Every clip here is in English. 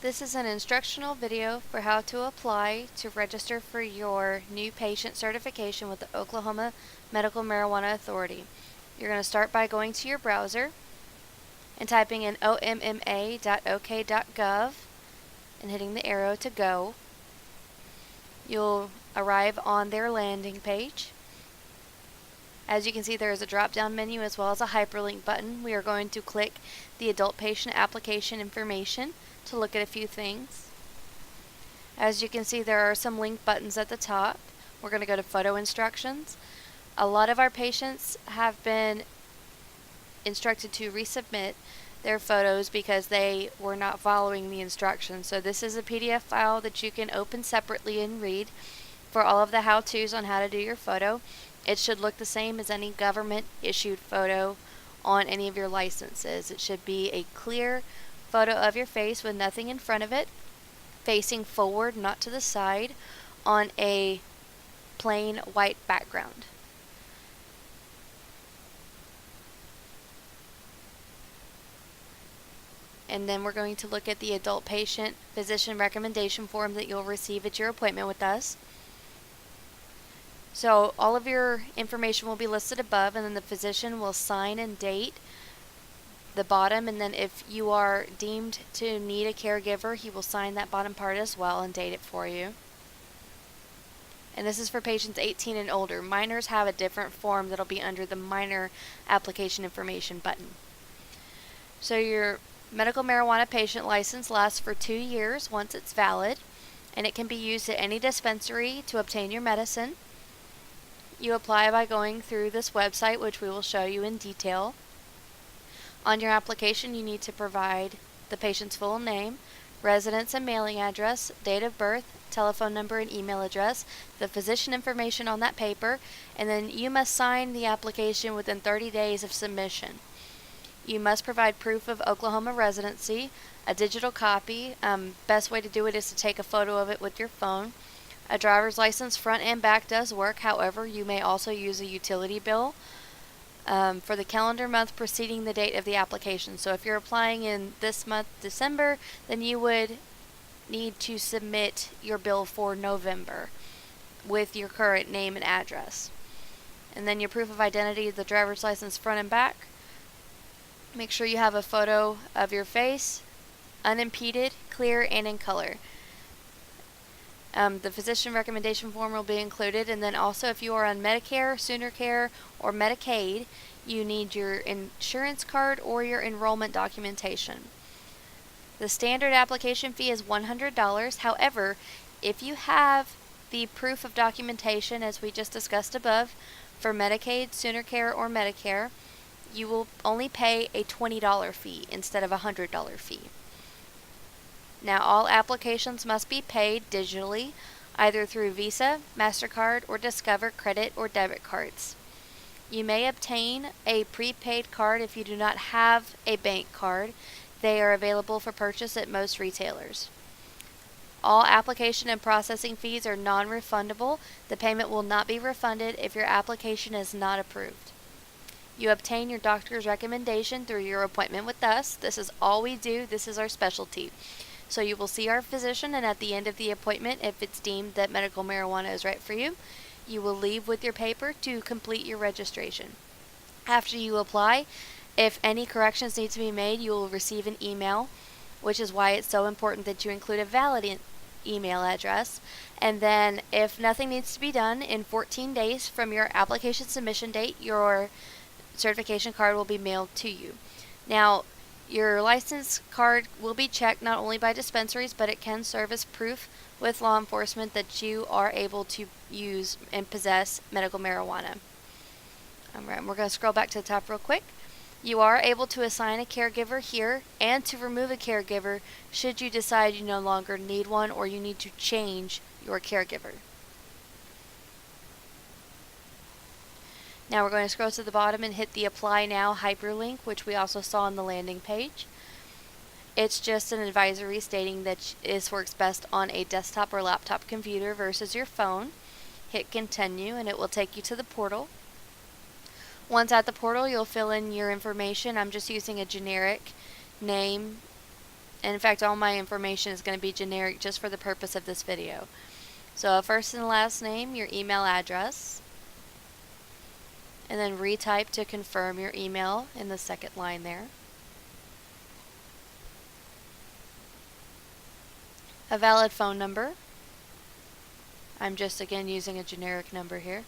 This is an instructional video for how to apply to register for your new patient certification with the Oklahoma Medical Marijuana Authority. You're going to start by going to your browser and typing in omma.ok.gov and hitting the arrow to go. You'll arrive on their landing page. As you can see, there is a drop-down menu as well as a hyperlink button. We are going to click the adult patient application information to look at a few things. As you can see, there are some link buttons at the top. We're going to go to photo instructions. A lot of our patients have been instructed to resubmit their photos because they were not following the instructions. So this is a PDF file that you can open separately and read for all of the how-tos on how to do your photo. It should look the same as any government issued photo on any of your licenses. It should be a clear photo of your face with nothing in front of it, facing forward, not to the side, on a plain white background. And then we're going to look at the adult patient physician recommendation form that you'll receive at your appointment with us. So all of your information will be listed above, and then the physician will sign and date the bottom, and then if you are deemed to need a caregiver, he will sign that bottom part as well and date it for you. And this is for patients 18 and older. Minors have a different form that'll be under the minor application information button. So your medical marijuana patient license lasts for 2 years once it's valid, and it can be used at any dispensary to obtain your medicine. You apply by going through this website, which we will show you in detail. On your application, you need to provide the patient's full name, residence and mailing address, date of birth, telephone number and email address, the physician information on that paper, and then you must sign the application within 30 days of submission. You must provide proof of Oklahoma residency, a digital copy. Best way to do it is to take a photo of it with your phone. A driver's license front and back does work. However, you may also use a utility bill for the calendar month preceding the date of the application. So if you're applying in this month, December, then you would need to submit your bill for November with your current name and address. And then your proof of identity, the driver's license front and back. Make sure you have a photo of your face, unimpeded, clear, and in color. The physician recommendation form will be included, and then also if you are on Medicare, Sooner Care, or Medicaid, you need your insurance card or your enrollment documentation. The standard application fee is $100. However, if you have the proof of documentation, as we just discussed above, for Medicaid, Sooner Care, or Medicare, you will only pay a $20 fee instead of a $100 fee. Now, all applications must be paid digitally, either through Visa, MasterCard, or Discover credit or debit cards. You may obtain a prepaid card if you do not have a bank card. They are available for purchase at most retailers. All application and processing fees are non-refundable. The payment will not be refunded if your application is not approved. You obtain your doctor's recommendation through your appointment with us. This is all we do. This is our specialty. So you will see our physician, and at the end of the appointment, if it's deemed that medical marijuana is right for you, you will leave with your paper to complete your registration. After you apply, if any corrections need to be made, you will receive an email, which is why it's so important that you include a valid email address. And then if nothing needs to be done, in 14 days from your application submission date, your certification card will be mailed to you. Now, your license card will be checked not only by dispensaries, but it can serve as proof with law enforcement that you are able to use and possess medical marijuana. Alright, we're going to scroll back to the top real quick. You are able to assign a caregiver here and to remove a caregiver should you decide you no longer need one or you need to change your caregiver. Now we're going to scroll to the bottom and hit the Apply Now hyperlink, which we also saw on the landing page. It's just an advisory stating that this works best on a desktop or laptop computer versus your phone. Hit Continue and it will take you to the portal. Once at the portal, you'll fill in your information. I'm just using a generic name And in fact, all my information is going to be generic just for the purpose of this video. So a first and last name, your email address, and then retype to confirm your email in the second line there. A valid phone number. I'm just again using a generic number here.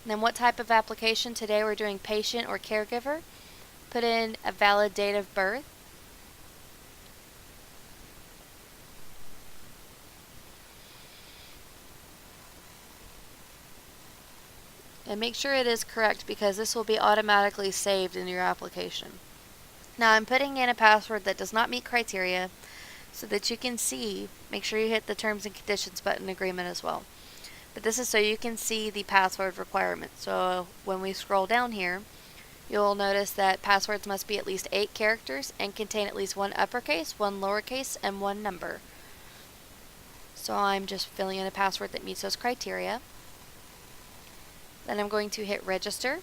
And then what type of application? Today we're doing patient or caregiver. Put in a valid date of birth. And make sure it is correct because this will be automatically saved in your application. Now I'm putting in a password that does not meet criteria so that you can see. Make sure you hit the terms and conditions button agreement as well. But this is so you can see the password requirement. So when we scroll down here, you'll notice that passwords must be at least 8 characters and contain at least 1 uppercase, 1 lowercase, and 1 number. So I'm just filling in a password that meets those criteria. Then I'm going to hit register.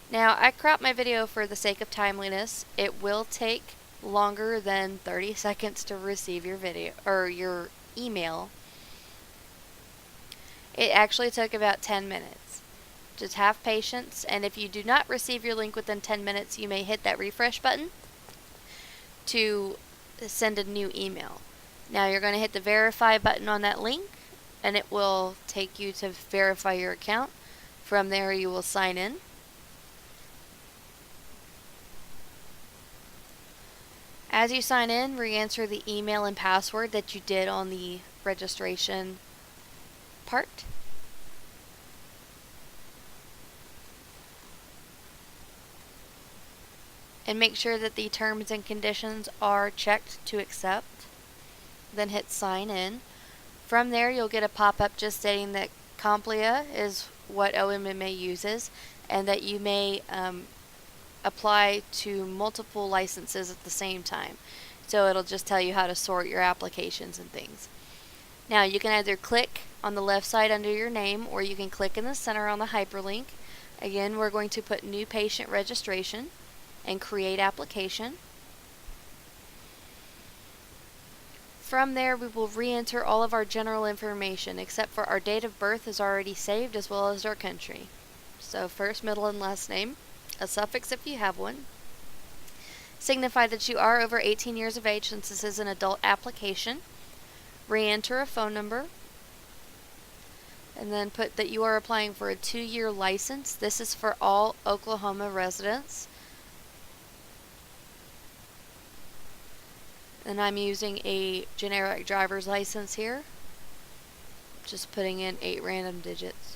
Now I cropped my video for the sake of timeliness. It will take longer than 30 seconds to receive your video or your email. It actually took about 10 minutes. Just have patience, and if you do not receive your link within 10 minutes, you may hit that refresh button to send a new email. Now you're going to hit the verify button on that link, and it will take you to verify your account. From there you will sign in. As you sign in, re-enter the email and password that you did on the registration part. And make sure that the terms and conditions are checked to accept. Then hit sign in. From there you'll get a pop-up just stating that Complia is what OMMA uses and that you may apply to multiple licenses at the same time. So it'll just tell you how to sort your applications and things. Now you can either click on the left side under your name or you can click in the center on the hyperlink. Again, we're going to put new patient registration and create application. From there we will re-enter all of our general information except for our date of birth is already saved as well as our country. So first, middle, and last name, a suffix if you have one. Signify that you are over 18 years of age since this is an adult application. Re-enter a phone number. And then put that you are applying for a 2-year license. This is for all Oklahoma residents. And I'm using a generic driver's license here. Just putting in 8 random digits.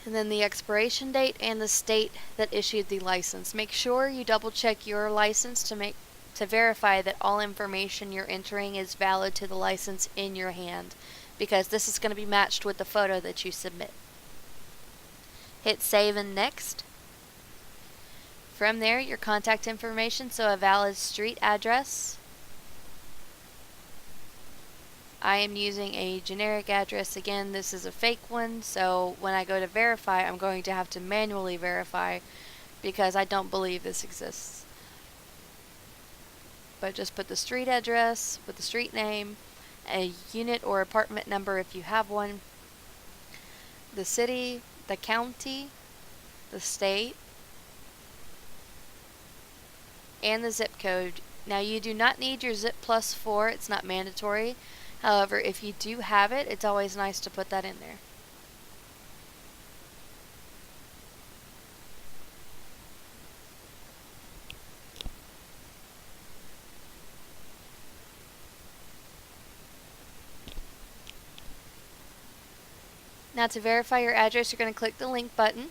And then the expiration date and the state that issued the license. Make sure you double check your license to verify that all information you're entering is valid to the license in your hand, because this is going to be matched with the photo that you submit. Hit save and next. From there, your contact information, so a valid street address. I am using a generic address. Again, this is a fake one, so when I go to verify, I'm going to have to manually verify because I don't believe this exists. But just put the street address with the street name, a unit or apartment number if you have one, the city, the county, the state, and the zip code. Now you do not need your zip +4, it's not mandatory. However, if you do have it, it's always nice to put that in there. Now to verify your address, you're going to click the link button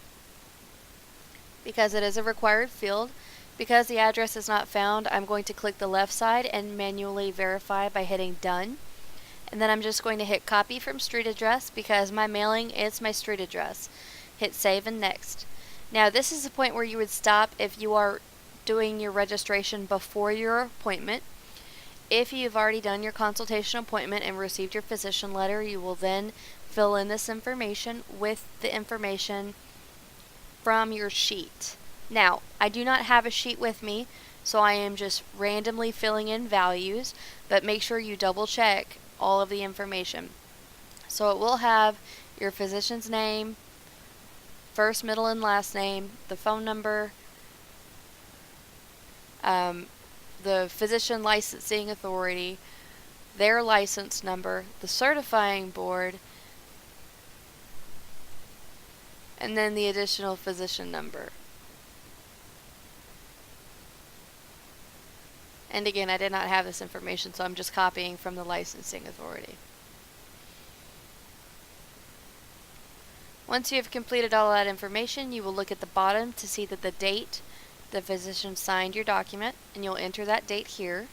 because it is a required field. Because the address is not found, I'm going to click the left side and manually verify by hitting done. And then I'm just going to hit copy from street address because my mailing is my street address. Hit save and next. Now this is the point where you would stop if you are doing your registration before your appointment. If you've already done your consultation appointment and received your physician letter, you will then fill in this information with the information from your sheet. Now, I do not have a sheet with me, so I am just randomly filling in values, but make sure you double check all of the information. So it will have your physician's name, first, middle, and last name, the phone number, the physician licensing authority, their license number, the certifying board, and then the additional physician number. And again, I did not have this information, so I'm just copying from the licensing authority. Once you have completed all that information, you will look at the bottom to see that the date the physician signed your document, and you'll enter that date here.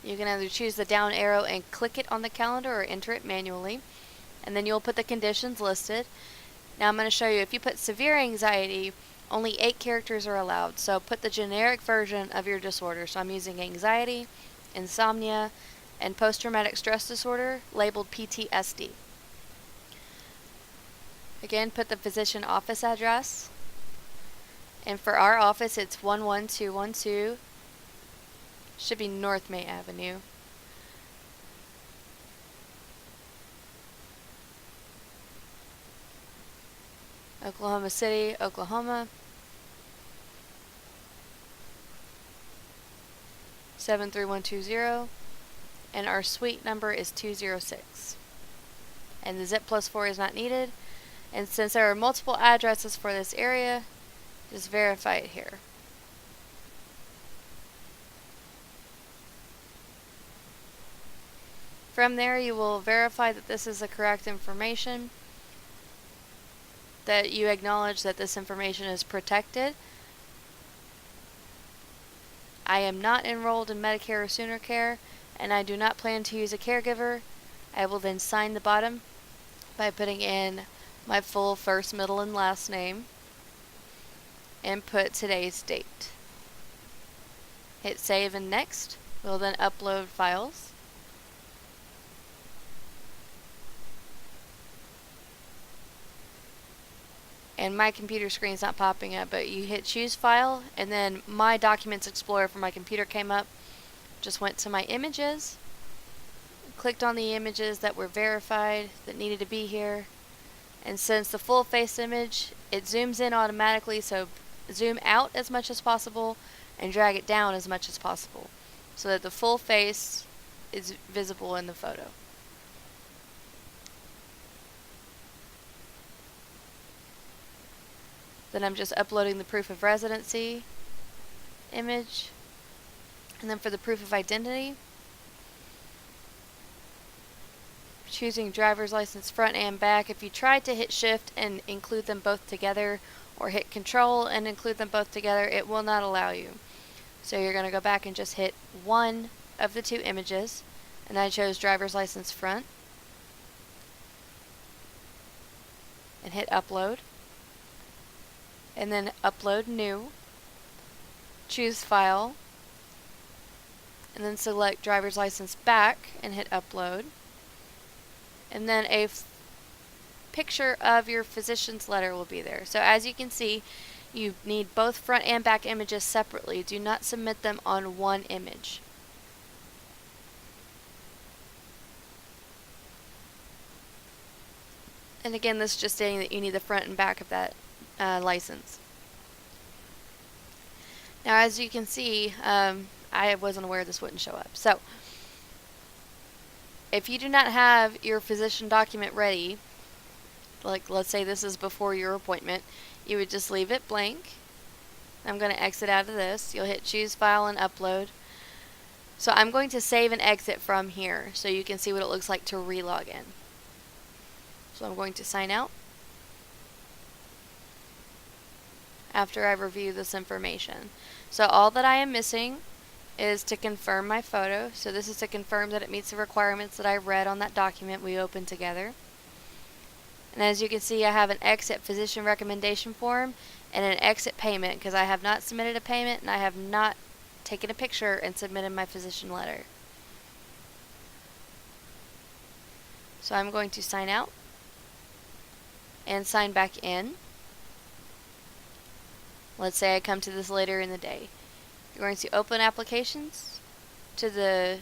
You can either choose the down arrow and click it on the calendar or enter it manually, and then you'll put the conditions listed. Now I'm going to show you, if you put severe anxiety, only 8 characters are allowed, so put the generic version of your disorder. So I'm using anxiety, insomnia, and post-traumatic stress disorder, labeled PTSD. Again, put the physician office address, and for our office it's 11212, should be North May Avenue. Oklahoma City, Oklahoma, 73120, and our suite number is 206. And the zip +4 is not needed. And since there are multiple addresses for this area, just verify it here. From there, you will verify that this is the correct information, that you acknowledge that this information is protected. I am not enrolled in Medicare or Sooner Care, and I do not plan to use a caregiver. I will then sign the bottom by putting in my full first, middle, and last name, and put today's date. Hit save and next. We'll then upload files. And my computer screen's not popping up, but you hit choose file, and then my Documents Explorer for my computer came up. Just went to my images, clicked on the images that were verified that needed to be here, and since the full face image, it zooms in automatically, so zoom out as much as possible and drag it down as much as possible so that the full face is visible in the photo. Then I'm just uploading the proof of residency image, and then for the proof of identity, choosing driver's license front and back. If you try to hit shift and include them both together, or hit control and include them both together, it will not allow you. So you're going to go back and just hit one of the two images, and I chose driver's license front, and hit upload, and then upload new, choose file, and then select driver's license back and hit upload, and then a picture of your physician's letter will be there. So as you can see, you need both front and back images separately. Do not submit them on one image. And again, this is just stating that you need the front and back of that license. Now as you can see, I wasn't aware this wouldn't show up. So if you do not have your physician document ready, like let's say this is before your appointment, you would just leave it blank. I'm going to exit out of this. You'll hit choose file and upload. So I'm going to save and exit from here so you can see what it looks like to re-log in. So I'm going to sign out after I review this information. So all that I am missing is to confirm my photo. So this is to confirm that it meets the requirements that I read on that document we opened together. And as you can see, I have an exit physician recommendation form and an exit payment because I have not submitted a payment and I have not taken a picture and submitted my physician letter. So I'm going to sign out and sign back in. Let's say I come to this later in the day. You're going to open applications to the,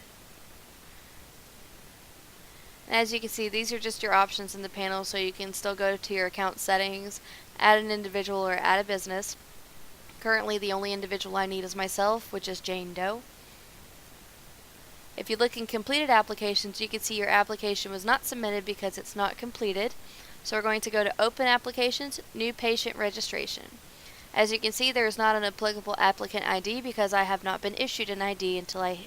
as you can see, these are just your options in the panel, so you can still go to your account settings, add an individual or add a business. Currently the only individual I need is myself, which is Jane Doe. If you look in completed applications, you can see your application was not submitted because it's not completed. So we're going to go to Open Applications, New Patient Registration. As you can see, there is not an applicable applicant ID because I have not been issued an ID until I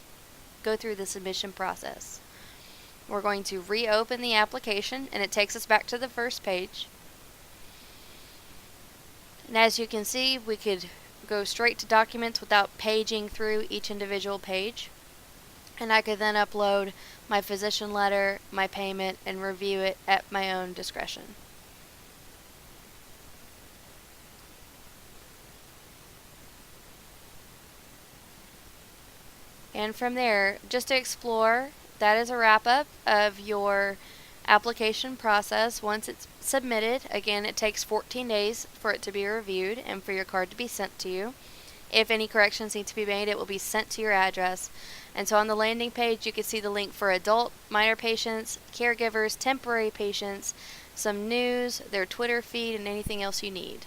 go through the submission process. We're going to reopen the application, and it takes us back to the first page. And as you can see, we could go straight to documents without paging through each individual page. And I could then upload my physician letter, my payment, and review it at my own discretion. And from there, just to explore, that is a wrap-up of your application process. Once it's submitted, again, it takes 14 days for it to be reviewed and for your card to be sent to you. If any corrections need to be made, it will be sent to your address. And so on the landing page, you can see the link for adult, minor patients, caregivers, temporary patients, some news, their Twitter feed, and anything else you need.